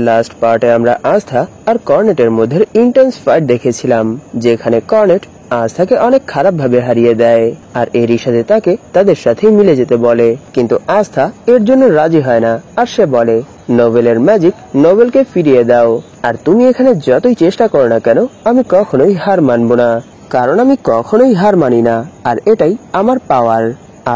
Last পার্টে আমরা আস্থা আর কর্নেটের মধ্যে ইন্টেন্স ফাইট দেখেছিলাম, যেখানে কর্নেট আস্থাকে অনেক খারাপ ভাবে হারিয়ে দেয় আর এরই সাথে তাকে তাদের সাথে মিলে যেতে বলে, কিন্তু আস্থা এর জন্য রাজি হয় না আর সে বলে নোবেলের ম্যাজিক নোবেলকে ফিরিয়ে দাও, আর তুমি এখানে যতই চেষ্টা করো না কেন আমি কখনোই হার মানব না, কারণ আমি কখনোই হার মানি না আর এটাই আমার পাওয়ার।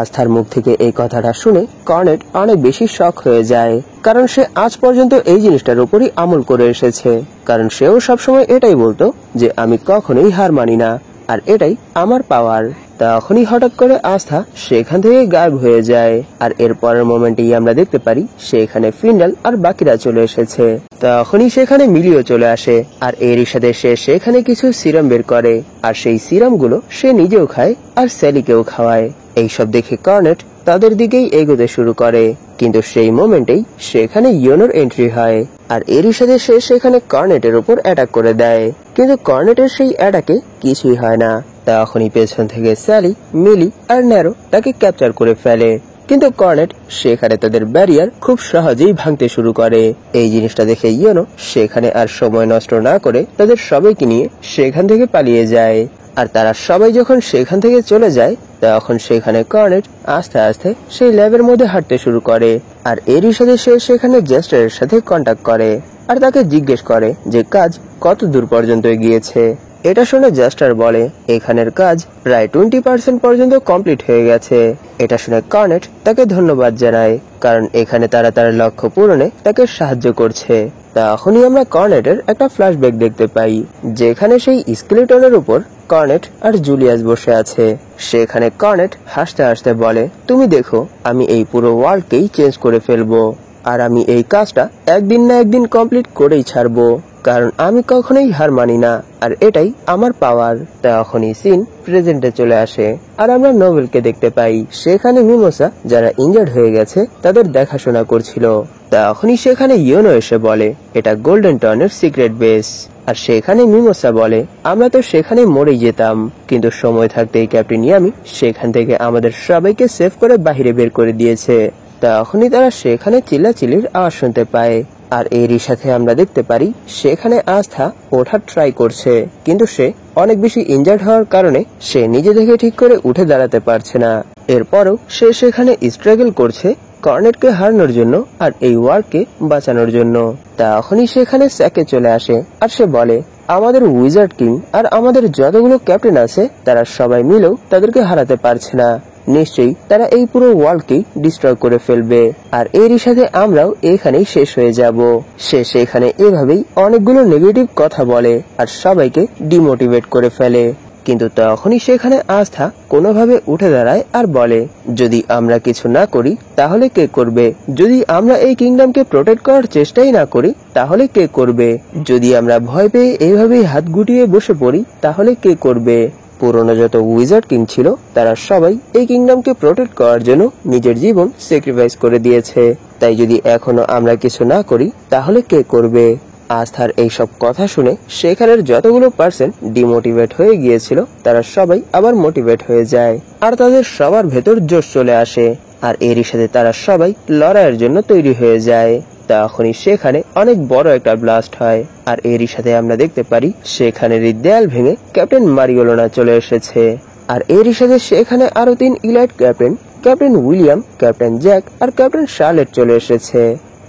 আস্থার মুখ থেকে এই কথাটা শুনে কর্নেট অনেক বেশি শক হয়ে যায়, কারণ সে আজ পর্যন্ত এই জিনিসটার উপরই আমল করে এসেছে, কারণ সেও সবসময় এটাই বলতো যে আমি কখনোই হার মানি না আর এটাই আমার পাওয়ার। তখনই হঠাৎ করে আস্থা সেখান থেকে গায়েব হয়ে যায় আর এর পরের মোমেন্টেই আমরা দেখতে পারি সেখানে ফিন্ডাল আর বাকিরা চলে এসেছে। তখনই সেখানে মিলিও চলে আসে আর এরই সাথে সে সেখানে কিছু সিরাম বের করে আর সেই সিরাম গুলো সে নিজেও খায় আর স্যালিকেও খাওয়ায়। এইসব দেখে কর্নেট তাদের দিকেই এগোতে শুরু করে, কিন্তু সেই মোমেন্টেই সেখানে ইয়োনোর এন্ট্রি হয় আর এরই সাথে সে সেখানে কর্নেটের উপর অ্যাটাক করে দেয়, কিন্তু কর্নেটের সেই অ্যাটাকে কিছুই হয় না। তখনই পেছন থেকে স্যালি, মিলি আর ন্যারো তাকে ক্যাপচার করে ফেলে, কিন্তু কর্নেট সেখানে তাদের ব্যারিয়ার খুব সহজেই ভাঙতে শুরু করে। এই জিনিসটা দেখে ইয়োনো সেখানে আর সময় নষ্ট না করে তাদের সবাইকে নিয়ে সেখান থেকে পালিয়ে যায়, আর তারা সবাই যখন সেখান থেকে চলে যায় তখন সেখানে কর্নেট আস্তে আস্তে সেই ল্যাবের মধ্যে হাঁটতে শুরু করে আর এরই সাথে সে সেখানে জেস্টারের সাথে কন্ট্যাক্ট করে আর তাকে জিজ্ঞেস করে যে কাজ কত দূর পর্যন্ত এগিয়েছে। এটা শুনে জাস্টার বলে এখানের কাজ প্রায় 20% পর্যন্ত কমপ্লিট হয়ে গেছে। এটা শুনে কর্নেট তাকে ধন্যবাদ জানায়, কারণ এখানে তারা তার লক্ষ্য পূরণে তাকে সাহায্য করছে। তখনই আমরা কর্নেটের একটা ফ্ল্যাশব্যাক দেখতে পাই, যেখানে সেই স্কেলেটনের উপর কর্নেট আর জুলিয়াস বসে আছে। সেখানে কর্নেট হাসতে হাসতে বলে তুমি দেখো আমি এই পুরো ওয়ার্ল্ডকেই চেঞ্জ করে ফেলবো, আর আমি এই কাজটা একদিন না একদিন কমপ্লিট করেই ছাড়বো, কারণ আমি কখনোই হার মানি না আর এটাই আমার পাওয়ার। তখনই সিন প্রেজেন্টে চলে আসে আর আমরা নোবেলকে দেখতে পাই সেখানে মিমোসা যারা ইনজার্ড হয়ে গেছে তাদের দেখাশোনা করছিল। তখনই সেখানে ইয়োনো এসে বলে এটা গোল্ডেন টনের সিক্রেট বেস, আর সেখানে মিমোসা বলে আমরা তো সেখানে মরেই যেতাম, কিন্তু সময় থাকতেই ক্যাপ্টেন ইয়ামি সেখান থেকে আমাদের সবাইকে সেভ করে বাহিরে বের করে দিয়েছে। তখনই তারা সেখানে চিল্লাচিল্লির আওয়াজ শুনতে পায় আর এরই সাথে আমরা দেখতে পারি সেখানে আস্থা ওঠার ট্রাই করছে, কিন্তু সে অনেক বেশি ইনজার্ড হওয়ার কারণে সে নিজে থেকে ঠিক করে উঠে দাঁড়াতে পারছে না। এরপরও সে সেখানে স্ট্রাগল করছে কর্নেটকে হারানোর জন্য আর এই ওয়ার্ককে বাঁচানোর জন্য। তখনই সেখানে স্যাকে চলে আসে আর সে বলে আমাদের উইজার্ড কিং আর আমাদের যতগুলো ক্যাপ্টেন আছে তারা সবাই মিলেও তাদেরকে হারাতে পারছে না, নিশ্চয়ই তারা এই পুরো ওয়ার্ল্ডকেই ডিস্ট্রয় করে ফেলবে আর এরই সাথে আমরাও এখানেই শেষ হয়ে যাব। সে সেখানে এভাবেই অনেকগুলো নেগেটিভ কথা বলে আর সবাইকে ডিমোটিভেট করে ফেলে, কিন্তু তখনই সেখানে আস্থা কোনোভাবে উঠে দাঁড়ায় আর বলে যদি আমরা কিছু না করি তাহলে কে করবে, যদি আমরা এই কিংডমকে প্রোটেক্ট করার চেষ্টাই না করি তাহলে কে করবে, যদি আমরা ভয় পেয়ে এইভাবেই হাত গুটিয়ে বসে পড়ি তাহলে কে করবে। পুরনো যত উইজার্ড কিং ছিল তারা সবাই এই কিংডমকে প্রোটেক্ট করার জন্য নিজের জীবন স্যাক্রিফাইস করে দিয়েছে, তাই যদি এখনো আমরা কিছু না করি তাহলে কে করবে। আস্থার এইসব কথা শুনে সেখানের যতগুলো পার্সন ডিমোটিভেট হয়ে গিয়েছিল তারা সবাই আবার মোটিভেট হয়ে যায় আর তাদের সবার ভেতর জোশ চলে আসে আর এরই সাথে তারা সবাই লড়াইয়ের জন্য তৈরি হয়ে যায়। তখনই সেখানে অনেক বড় একটা ব্লাস্ট হয় আর এরই সাথে আমরা দেখতে পারি সেখানের দেয়াল ভেঙে ক্যাপ্টেন মারিওলোনা চলে এসেছে আর এরই সাথে সেখানে আরো 3 elite captain, captain William, captain Jack আর ক্যাপ্টেন শার্লেট চলে এসেছে।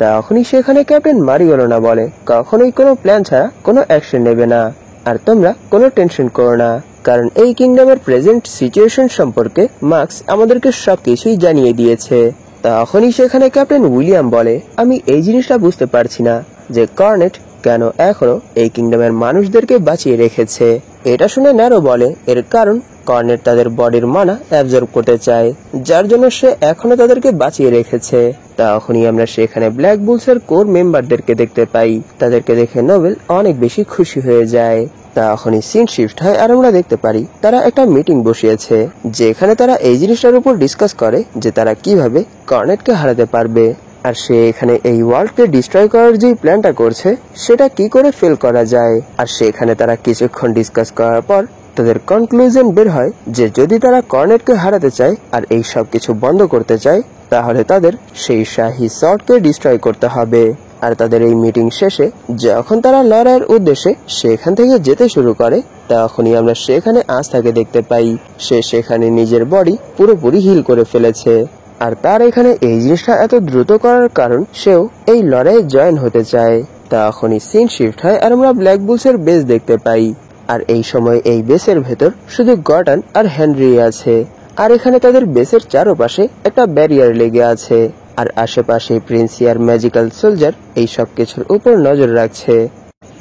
তখনই সেখানে ক্যাপ্টেন মারিওলোনা বলে কখনোই কোনো প্ল্যান ছাড়া কোনো অ্যাকশন নেবে না, আর তোমরা কোনো টেনশন করো না, কারণ এই কিংডমের প্রেজেন্ট সিচুয়েশন সম্পর্কে মার্কস আমাদেরকে সবকিছুই জানিয়ে দিয়েছে। তখনই সেখানে ক্যাপ্টেন উইলিয়াম বলে আমি এই জিনিসটা বুঝতে পারছি না যে কর্নেট কেন এখনো এই কিংডমের মানুষদেরকে বাঁচিয়ে রেখেছে। এটা শুনে ন্যারো বলে এর কারণ কর্নেট তাদের বডির মানা অ্যাবজর্ব করতে চায়, যার জন্য সে এখনো তাদেরকে বাঁচিয়ে রেখেছে। তখনই আমরা সেখানে ব্ল্যাক বুলসের কোর মেম্বারদেরকে দেখতে পাই, তাদেরকে দেখে নোবেল অনেক বেশি খুশি হয়ে যায়। তখনই সিন শিফট হয় আর আমরা দেখতে পারি তারা একটা মিটিং বসিয়েছে, যেখানে তারা এই জিনিসটার উপর ডিসকাস করে যে তারা কিভাবে কর্নেটকে হারাতে পারবে, আর সে এখানে এই ওয়ার্ল্ডকে ডিস্ট্রয় করার যে প্ল্যানটা করছে সেটা কি করে ফেল করা যায়। আর সেখানে তারা কিছুক্ষণ ডিসকাস করার পর তাদের কনক্লুশন বের হয় যে যদি তারা কর্নেটকে হারাতে চায় আর এই সব কিছু বন্ধ করতে চায় তাহলে তাদের সেই শাহী শর্টকে ডিস্ট্রয় করতে হবে। আর তাদের এই মিটিং শেষে যখন তারা লড়াইয়ের উদ্দেশ্যে সেখান থেকে যেতে শুরু করে, তখনই আমরা সেখানে আস্থাকে দেখতে পাই। সে সেখানে নিজের বডি পুরোপুরি হিল করে ফেলেছে। আর তার এখানে এই জিনিসটা এত দ্রুত করার কারণ সেও এই লড়াইয়ে জয়েন হতে চায়। তখনই সিন শিফট হয় আর আমরা ব্ল্যাক বুলসের বেস দেখতে পাই। আর এই সময় এই বেসের ভেতর শুধু গর্ডন আর হেনরি আছে। আর এখানে তাদের বেসের চারপাশে একটা ব্যারিয়ার লেগে আছে। আর আশেপাশে প্রিন্সিয়ার ম্যাজিক্যাল সোলজার এই সব কিছুর উপর নজর রাখছে।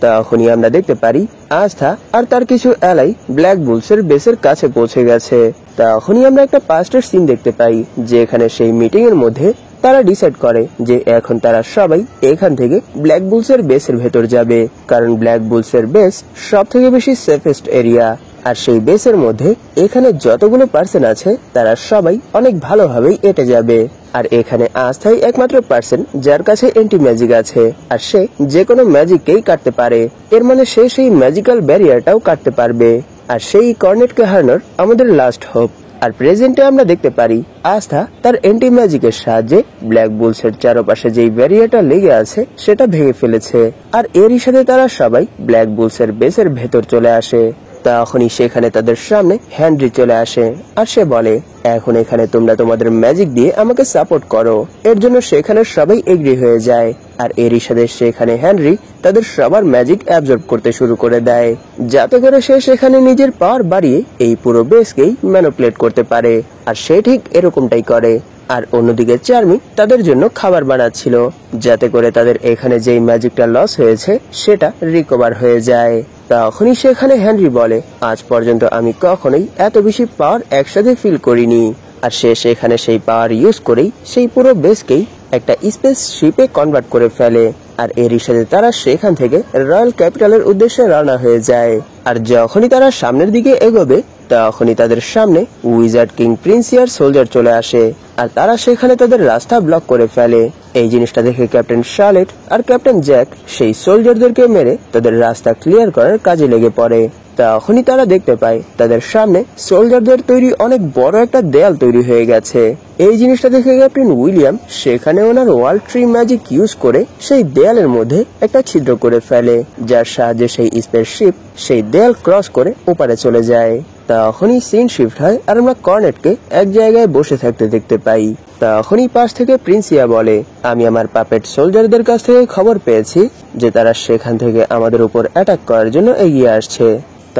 তখনই আমরা দেখতে পারি আস্থা আর তার কিছু অ্যালাই ব্ল্যাক বুলসের বেসের কাছে পৌঁছে গেছে। তখনই আমরা একটা পাস্টের সিন দেখতে পাই, যেখানে সেই মিটিং এর মধ্যে তারা ডিসাইড করে যে এখন তারা সবাই এখান থেকে ব্ল্যাক বুলসের বেসের ভেতর যাবে, কারণ ব্ল্যাক বুলসের বেস সব থেকে বেশি সেফেস্ট এরিয়া। আর সেই বেসের মধ্যে এখানে যতগুলো পার্সন আছে তারা সবাই অনেক ভালোভাবেই এটে যাবে। আর এখানে আস্থাই একমাত্র পার্সন যার কাছে এন্টি ম্যাজিক আছে, আর সে যে কোনো ম্যাজিককেই কাটতে পারে। এর মানে সে সেই ম্যাজিক্যাল ব্যারিয়ারটাও কাটতে পারবে। আর সেই কর্নেটকে হারানোর আমাদের লাস্ট হোপ। আর প্রেজেন্টে আমরা দেখতে পারি আস্থা তার এন্টি ম্যাজিকের সাহায্যে ব্ল্যাক বুলসের চারপাশে যেই ব্যারিয়ারটা লেগে আছে সেটা ভেঙে ফেলেছে। আর এরই সাথে তারা সবাই ব্ল্যাক বুলসের বেসের ভেতর চলে আসে। তখনই সেখানে তাদের সামনে হেনরি চলে আসে আর সে বলে, এখন এখানে তোমরা তোমাদের ম্যাজিক দিয়ে আমাকে সাপোর্ট করো। এর জন্য সেখানে সবাই এগ্রি হয়ে যায়। আর এরই সাথে সেখানে হেনরি তাদের সবার ম্যাজিক অ্যাবজর্ব করতে শুরু করে দেয়, যাতে করে সে সেখানে নিজের পাওয়ার বাড়িয়ে এই পুরো বেসকেই ম্যানিপুলেট করতে পারে। আর সে ঠিক এরকমটাই করে। আর অন্যদিকে চার্মি তাদের জন্য খাবার বানাচ্ছিল, যাতে করে তাদের এখানে যেই ম্যাজিকটা লস হয়েছে সেটা রিকভার হয়ে যায়। তখনই সেখানে হেনরি বলে, আজ পর্যন্ত আমি কখনোই এত বেশি পাওয়ার একসাথে ফিল করিনি। আর সে সেখানে সেই পাওয়ার ইউজ করেই সেই পুরো বেসকেই একটা স্পেস শিপে কনভার্ট করে ফেলে। আর এরই সাথে তারা সেখান থেকে রয়্যাল ক্যাপিটালের উদ্দেশ্যে রওনা হয়ে যায়। আর যখনই তারা সামনের দিকে এগোবে, তখনই তাদের সামনে উইজার্ড কিং প্রিন্সিয়ার সোলজার চলে আসে। আর তারা সেখানে তাদের রাস্তা ব্লক করে ফেলে। এই জিনিসটা দেখে ক্যাপ্টেন শার্লেট আর ক্যাপ্টেন জ্যাক সেই সোলজারদেরকে মেরে তাদের রাস্তা ক্লিয়ার করার কাজে লেগে পড়ে। তখনই তারা দেখতে পায় তাদের সামনে সোলজারদের তৈরি অনেক বড় একটা দেয়াল তৈরি হয়ে গেছে। এই জিনিসটা দেখে ক্যাপ্টেন উইলিয়াম সেখানে ওনার ওয়াল ট্রি ম্যাজিক ইউজ করে সেই দেয়ালের মধ্যে একটা ছিদ্র করে ফেলে, যার সাহায্যে সেই স্পেসশিপ সেই দেয়াল ক্রস করে ওপারে চলে যায়। তখনই সিন শিফট হয় আর আমরা কর্নেটকে এক জায়গায় বসে থাকতে দেখতে পাই। তখনই পাশ থেকে প্রিন্সিয়া বলে, আমি আমার পাপেট সোলজারদের কাছ থেকে খবর পেয়েছি যে তারা সেখান থেকে আমাদের উপর অ্যাটাক করার জন্য এগিয়ে আসছে।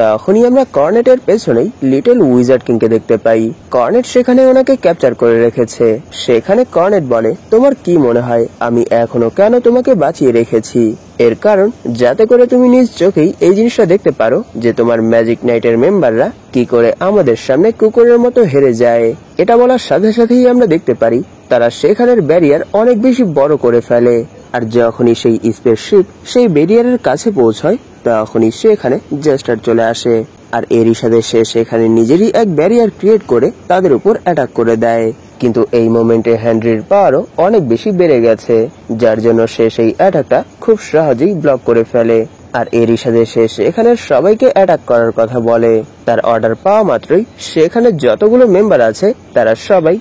তখনই আমরা কর্নেটের পেছনেই লিটল উইজার্ড কিংকে দেখতে পাই। কর্নেট সেখানে ওনাকে ক্যাপচার করে রেখেছে। সেখানে কর্নেট বলে, তোমার কি মনে হয় আমি এখনো কেন তোমাকে বাঁচিয়ে রেখেছি? এর কারণ যাতে করে তুমি নিজ চোখেই এই জিনিসটা দেখতে পারো যে তোমার ম্যাজিক নাইটের মেম্বাররা কি করে আমাদের সামনে কুকুরের মতো হেরে যায়। এটা বলার সাথে সাথেই আমরা দেখতে পারি তারা সেখানের ব্যারিয়ার অনেক বেশি বড় করে ফেলে। আর যখনই সেই স্পেসশিপ সেই ব্যারিয়ারের কাছে পৌঁছায়, তখনই সেখানে জেস্টার চলে আসে। আর এরই সাথে সে সেখানে নিজেরই এক ব্যারিয়ার ক্রিয়েট করে তাদের উপর অ্যাটাক করে দেয়। কিন্তু এই মোমেন্টে হেনরির পাওয়ারও অনেক বেশি বেড়ে গেছে, যার জন্য সে সেই অ্যাটাকটা খুব সহজেই ব্লক করে ফেলে। আর এরই সাথে সে সেখানে সবাইকে অ্যাটাক করার কথা বলে। তার অর্ডার পাওয়া মাত্রই সেখানে যতগুলো মেম্বার আছে তারা সবাই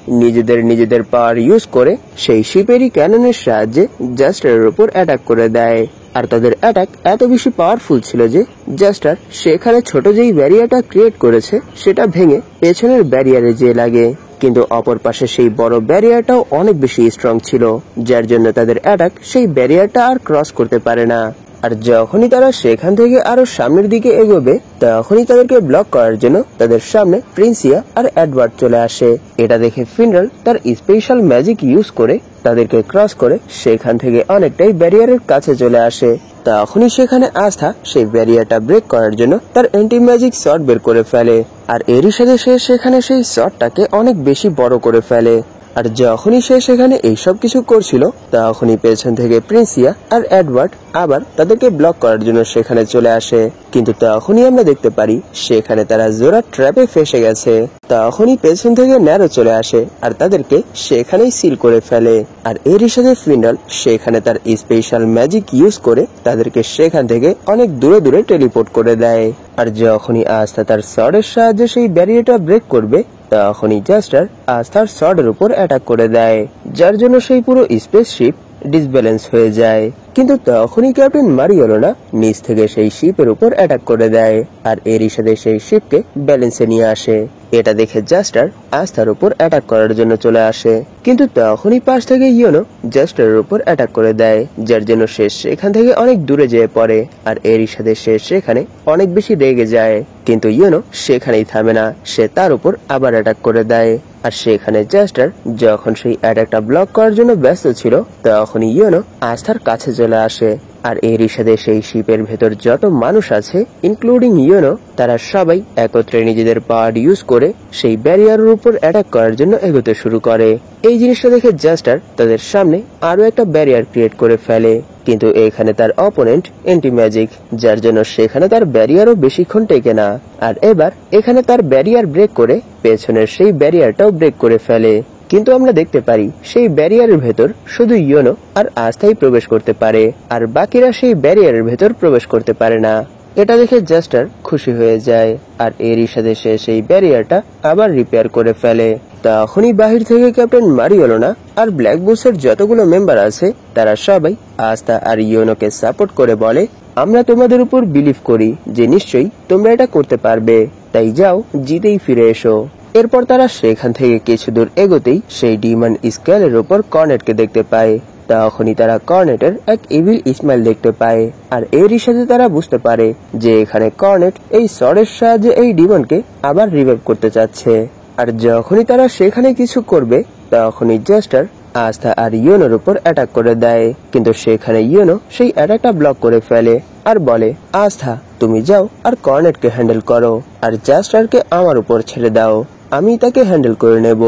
নিজেদের পাওয়ার ইউজ করে সেই শিপেরই ক্যাননের সাহায্যে জাস্টারের উপর অ্যাটাক করে দেয়। আর তাদের অ্যাটাক এত বেশি পাওয়ারফুল ছিল যে জাস্টার সেখানে ছোট যেই ব্যারিয়ারটা ক্রিয়েট করেছে সেটা ভেঙে পেছনের ব্যারিয়ারে যেয়ে লাগে। কিন্তু অপর পাশে সেই বড় ব্যারিয়ারটাও অনেক বেশি স্ট্রং ছিল, যার জন্য তাদের অ্যাটাক সেই ব্যারিয়ারটা আর ক্রস করতে পারে না। আর যখনই তারা সেখান থেকে আরো সামনের দিকে এগোবে, তখনই তাদেরকে ব্লক করার জন্য তাদের সামনে প্রিন্সিয়া আর এডওয়ার্ড চলে আসে। এটা দেখে ফিনরাল তার স্পেশাল ম্যাজিক ইউজ করে তাদেরকে ক্রস করে সেখান থেকে অনেকটাই ব্যারিয়ারের কাছে চলে আসে। তখনই সেখানে আস্থা সেই ব্যারিয়ারটা ব্রেক করার জন্য তার অ্যান্টি ম্যাজিক শট বের করে ফেলে। আর এরই সাথে সে সেখানে সেই শটটাকে অনেক বেশি বড় করে ফেলে। আর যখনই সে সেখানে এইসব কিছু করছিল, তখনই পেছন থেকে প্রিন্সিয়া আর এডওয়ার্ড আবার তাদেরকে ব্লক করার জন্য সেখানে চলে আসে। কিন্তু তখনই আমরা দেখতে পারি সেখানে তারা জোড়া ট্র্যাপে ফেসে গেছে। তখনই পেছন থেকে ন্যারো চলে আসে আর তাদেরকে সেখানেই সিল করে ফেলে। আর এরই সাথে ফিন্ডাল সেখানে তার স্পেশাল ম্যাজিক ইউজ করে তাদেরকে সেখান থেকে অনেক দূরে দূরে টেলিপোর্ট করে দেয়। আর যখনই আস্থা তার শর্টের সাহায্যে সেই ব্যারিয়ারটা ব্রেক করবে, তখনই জাস্টার আস্থার শর্টের উপর অ্যাটাক করে দেয়, যার জন্য সেই পুরো স্পেসশিপ ডিসব্যালেন্স হয়ে যায়। কিন্তু তখনই ক্যাপ্টেন মারিওলোনা নিচ থেকে সেই শিপের উপর অ্যাটাক করে দেয় আর এরই সাথে সেই শিপকে ব্যালেন্সে নিয়ে আসে। এটা দেখে জাস্টার আস্থার উপর অ্যাটাক করার জন্য চলে আসে, কিন্তু তখনই পাশ থেকে ইয়োনো জাস্টারের উপর অ্যাটাক করে দেয়, যার জন্য সে সেখান থেকে অনেক দূরে যেয়ে পড়ে আর এরই সাথে সে সেখানে অনেক বেশি রেগে যায়। কিন্তু ইয়োনো সেখানেই থামে না, সে তার উপর আবার অ্যাটাক করে দেয়। আর সেখানে জাস্টার যখন সেই অ্যাটাকটা ব্লক করার জন্য ব্যস্ত ছিল তখনই ইয়োনো আস্থার কাছে চলে আসে আর এরই সাথে সেই শিপের ভেতর যত মানুষ আছে ইনক্লুডিং ইয়োনো, তারা সবাই একত্রে নিজেদের পাওয়ার ইউজ করে সেই ব্যারিয়ারের উপর অ্যাটাক করার জন্য এগোতে শুরু করে। এই জিনিসটা দেখে জাস্টার তাদের সামনে আরো একটা ব্যারিয়ার ক্রিয়েট করে ফেলে, কিন্তু এখানে তার অপোনেন্ট এন্টি ম্যাজিক, যার জন্য সেখানে তার ব্যারিয়ারও বেশিক্ষণ টেকে না। আর এবার এখানে তার ব্যারিয়ার ব্রেক করে পেছনের সেই ব্যারিয়ারটাও ব্রেক করে ফেলে, কিন্তু আমরা দেখতে পারি সেই ব্যারিয়ারের ভেতর শুধু ইয়োনো আর আস্থাই প্রবেশ করতে পারে আর বাকিরা সেই ব্যারিয়ারের ভেতর প্রবেশ করতে পারে না। এটা দেখে জাস্টার খুশি হয়ে যায় আর এরই সাথে সে সেই ব্যারিয়ারটা আবার রিপেয়ার করে ফেলে। তখনই বাহির থেকে ক্যাপ্টেন মারিওলোনা আর ব্ল্যাক বুলসের যতগুলো মেম্বার আছে তারা সবাই আস্থা আর ইয়োনোকে সাপোর্ট করে বলে, আমরা তোমাদের উপর বিলিভ করি যে নিশ্চয়ই তোমরা এটা করতে পারবে, তাই যাও জিতেই ফিরে এসো। এরপর তারা সেখান থেকে কিছু দূর এগোতেই সেই ডিমন স্কেলের উপর কর্নেটকে দেখতে পায়। তখনই তারা কর্নেটের এক ইভিল স্মাইল দেখতে পায় আর এরই সাথে তারা বুঝতে পারে যে এখানে কর্নেট এই সরের সাহায্যে এই ডিমনকে আবার রিভাইভ করতে চাচ্ছে। আর যখনই তারা সেখানে কিছু করবে তখনই জাস্টার আস্থা আর ইয়োনোর উপর অ্যাটাক করে দেয়, কিন্তু সেখানে ইয়োনো সেই অ্যাটাকটা ব্লক করে ফেলে আর বলে, আস্থা তুমি যাও আর কর্নেটকে হ্যান্ডেল করো আর জাস্টারকে আমার উপর ছেড়ে দাও, আমি তাকে হ্যান্ডেল করে নেব।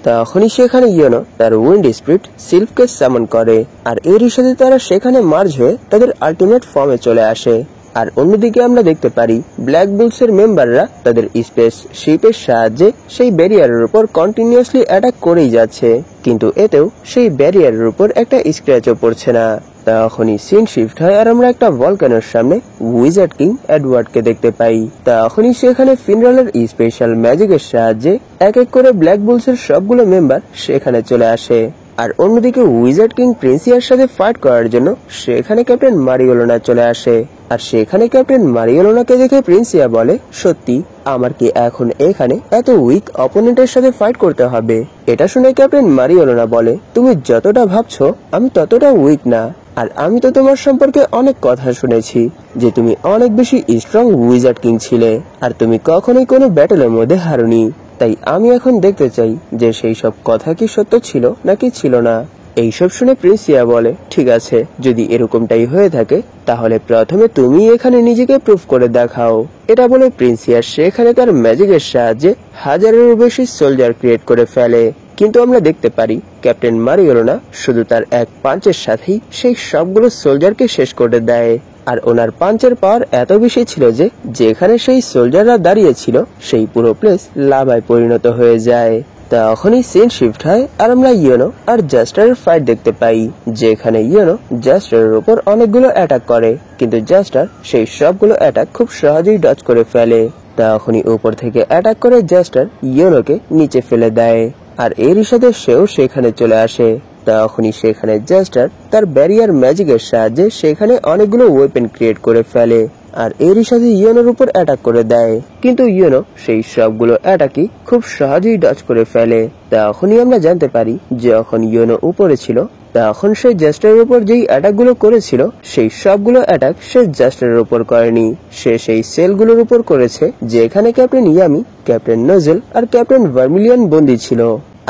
তখনই সেখানে ইয়োনো তার উইন্ড স্পিরিট সিলফকে সামন করে আর এরই সাথে তারা সেখানে মার্জ হয়ে তাদের আল্টিমেট ফর্মে চলে আসে। আর অন্যদিকে আমরা দেখতে পারি ব্ল্যাক বুলসের মেম্বাররা তাদের স্পেস শিপের সাহায্যে সেই ব্যারিয়ারের উপর কন্টিনিউয়াসলি অ্যাটাক করেই যাচ্ছে, কিন্তু এতেও সেই ব্যারিয়ারের উপর একটা স্ক্র্যাচও পড়ছে না। তখনই সিন শিফট হয় আর আমরা একটা ভলকানোর সামনে উইজার্ড কিং এডওয়ার্ডকে দেখতে পাই। তখনই সেখানে ফিনরালের স্পেশাল ম্যাজিকের সাহায্যে এক এক করে ব্ল্যাক বুলসের সবগুলো মেম্বার সেখানে চলে আসে। আর অন্যদিকে উইজার্ড কিং প্রিন্সিয়ার সাথে ফাইট করার জন্য সেখানে ক্যাপ্টেন মারিওলোনা চলে আসে আর সেখানে ক্যাপ্টেন মারিওলোনাকে দেখে প্রিন্সিয়া বলে, সত্যি আমার কি এখন এখানে এত উইক অপোনেন্টের সাথে ফাইট করতে হবে? এটা শুনে ক্যাপ্টেন মারিওলোনা বলে, তুমি যতটা ভাবছো আমি ততটা উইক না, আর আমি তো তোমার সম্পর্কে অনেক কথা শুনেছি যে তুমি অনেক বেশি স্ট্রং উইজার্ড কিং ছিলে আর তুমি কখনোই কোনো ব্যাটেলের মধ্যে হারোনি, তাই আমি এখন দেখতে চাই যে সেই সব কথা কি সত্য ছিল নাকি ছিল না। এইসব শুনে প্রিন্সিয়া বলে, ঠিক আছে, যদি এরকমটাই হয়ে থাকে তাহলে প্রথমে তুমি এখানে নিজেকে প্রুফ করে দেখাও। এটা বলে প্রিন্সিয়া সেখানে তার ম্যাজিকের সাহায্যে হাজারেরও বেশি সোলজার ক্রিয়েট করে ফেলে, কিন্তু আমরা দেখতে পারি ক্যাপ্টেন মারিওলোনা শুধু তার এক পাঞ্চের সাথেই সেই সবগুলো সোলজারকে শেষ করে দেয়। আর ওনার পাঞ্চের পাওয়ার এত বেশি ছিল যে যেখানে সেই সোলজাররা দাঁড়িয়ে ছিল সেই পুরো প্লেস লাভায় পরিণত হয়ে যায়। তখনই সিন শিফট হয় আর আমরা ইয়োনো আর জাস্টারের ফাইট দেখতে পাই, যেখানে ইয়োনো জাস্টারের উপর অনেকগুলো অ্যাটাক করে, কিন্তু জাস্টার সেই সবগুলো অ্যাটাক খুব সহজেই ডজ করে ফেলে। তখনই উপর থেকে অ্যাটাক করে জাস্টার ইয়োনোকে নিচে ফেলে দেয় আর এরই সাথে সেও সেখানে চলে আসে। তখনই সেখানে জাস্টার তার ব্যারিয়ার ম্যাজিকের সাহায্যে সেখানে অনেকগুলো ওয়েপেন ক্রিয়েট করে ফেলে আর এরই সাথে ইয়োনোর উপর অ্যাটাক করে দেয়, কিন্তু ইয়োনো সেই সবগুলো অ্যাটাকই খুব সহজেই ডজ করে ফেলে। তখনই আমরা জানতে পারি যখন ইয়োনো উপরে ছিল তখন সে জাস্টারের উপর যেই অ্যাটাক গুলো করেছিল সেই সবগুলো অ্যাটাক সে জাস্টারের উপর করেনি, সে সেই সেলগুলোর উপর করেছে যেখানে ক্যাপ্টেন ইয়ামি, ক্যাপ্টেন নজেল আর ক্যাপ্টেন ভার্মিলিয়ন বন্দী ছিল।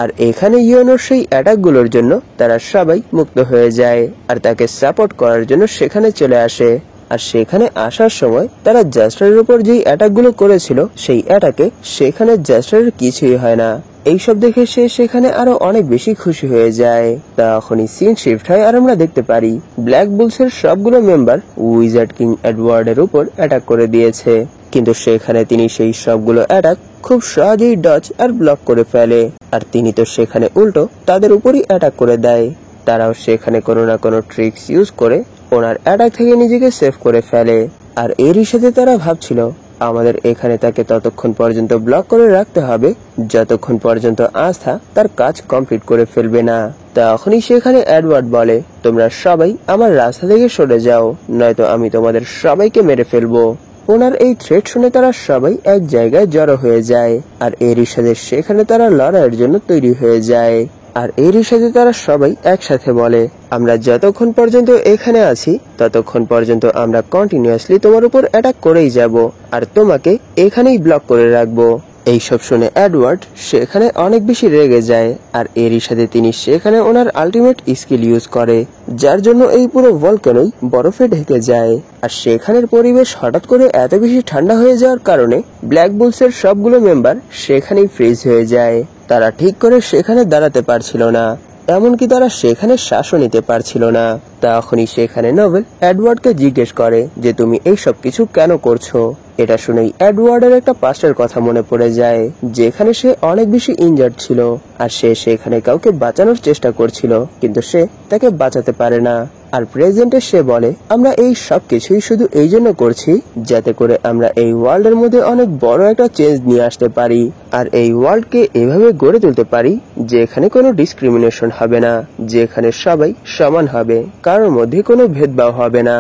আর এখানে ইয়োনোর সেই অ্যাটাক গুলোর জন্য তারা সবাই মুক্ত হয়ে যায় আর তাকে সাপোর্ট করার জন্য সেখানে চলে আসে। আর সেখানে আসার সময় তারা জাস্টারের উপর যেই অ্যাটাক গুলো করেছিল সেই অ্যাটাকে সেখানে জাস্টারের কিছুই হয় না। এইসব দেখে সে সেখানে আরো অনেক বেশি খুশি হয়ে যায়। তখনই সিন শিফট হয় আর আমরা দেখতে পারি ব্ল্যাক বুলসের সবগুলো মেম্বার উইজার্ড কিং এডওয়ার্ডের উপর অ্যাটাক করে দিয়েছে, কিন্তু সেখানে তিনি সেই সবগুলো অ্যাটাক খুব সহজেই ডজ আর ব্লক করে ফেলে আর তিনি তো সেখানে উল্টো তাদের উপরই অ্যাটাক করে দেয়। তারাও সেখানে কোনো না কোনো ট্রিক্স ইউজ করে ওনার অ্যাটাক থেকে নিজেকে সেভ করে ফেলে। আর এরই সাথে তারা ভাবছিল আমাদের এখানে তাকে ততক্ষণ পর্যন্ত ব্লক করে রাখতে হবে যতক্ষণ পর্যন্ত আস্থা তার কাজ কমপ্লিট করে ফেলবে না। তখনই সেখানে এডওয়ার্ড বলে, তোমরা সবাই আমার রাস্তা থেকে সরে যাও, নয়তো আমি তোমাদের সবাইকে মেরে ফেলবো। ওনার এই থ্রেট শুনে তারা সবাই এক জায়গায় জড়ো হয়ে যায়, আর এরই সাথে সেখানে তারা লড়াইয়ের জন্য তৈরি হয়ে যায়। আর এরই সাথে তারা সবাই একসাথে বলে, আমরা যতক্ষণ পর্যন্ত এখানে আছি ততক্ষণ পর্যন্ত আমরা কন্টিনিউয়াসলি তোমার উপর অ্যাটাক করেই যাব, আর তোমাকে এখানেই ব্লক করে রাখবো। এইসব শুনে এডওয়ার্ড সেখানে অনেক বেশি রেগে যায়, আর এরই সাথে তিনি সেখানে ওনার আলটিমেট স্কিল ইউজ করে, যার জন্য এই পুরো ভলকানোই বরফে ঢেকে যায়। আর সেখানের পরিবেশ হঠাৎ করে এত বেশি ঠান্ডা হয়ে যাওয়ার কারণে ব্ল্যাক বুলসের সবগুলো মেম্বার সেখানেই ফ্রিজ হয়ে যায়। তারা ঠিক করে সেখানে দাঁড়াতে পারছিল না, এমনকি তারা সেখানে শ্বাসও নিতে পারছিল না। তখনই সেখানে নোবেল এডওয়ার্ডকে জিজ্ঞেস করে যে তুমি এই সব কিছু কেন করছো। এটা শুনেই এডওয়ার্ডের একটা পাস্টের কথা মনে পড়ে যায়, যেখানে সে অনেক বেশি ইনজার্ড ছিল, আর সে সেখানে কাউকে বাঁচানোর চেষ্টা করছিল, কিন্তু সে তাকে বাঁচাতে পারে না। আর প্রেজেন্টে সে বলে, আমরা এই সব কিছুই শুধু এই জন্য করছি যাতে করে আমরা এই ওয়ার্ল্ডের মধ্যে অনেক বড় একটা চেঞ্জ নিয়ে আসতে পারি, আর এই ওয়ার্ল্ডকে এভাবে গড়ে তুলতে পারি যেখানে কোনো ডিসক্রিমিনেশন হবে না, যেখানে সবাই সমান হবে, কারোর মধ্যে কোনো ভেদভাব হবে না।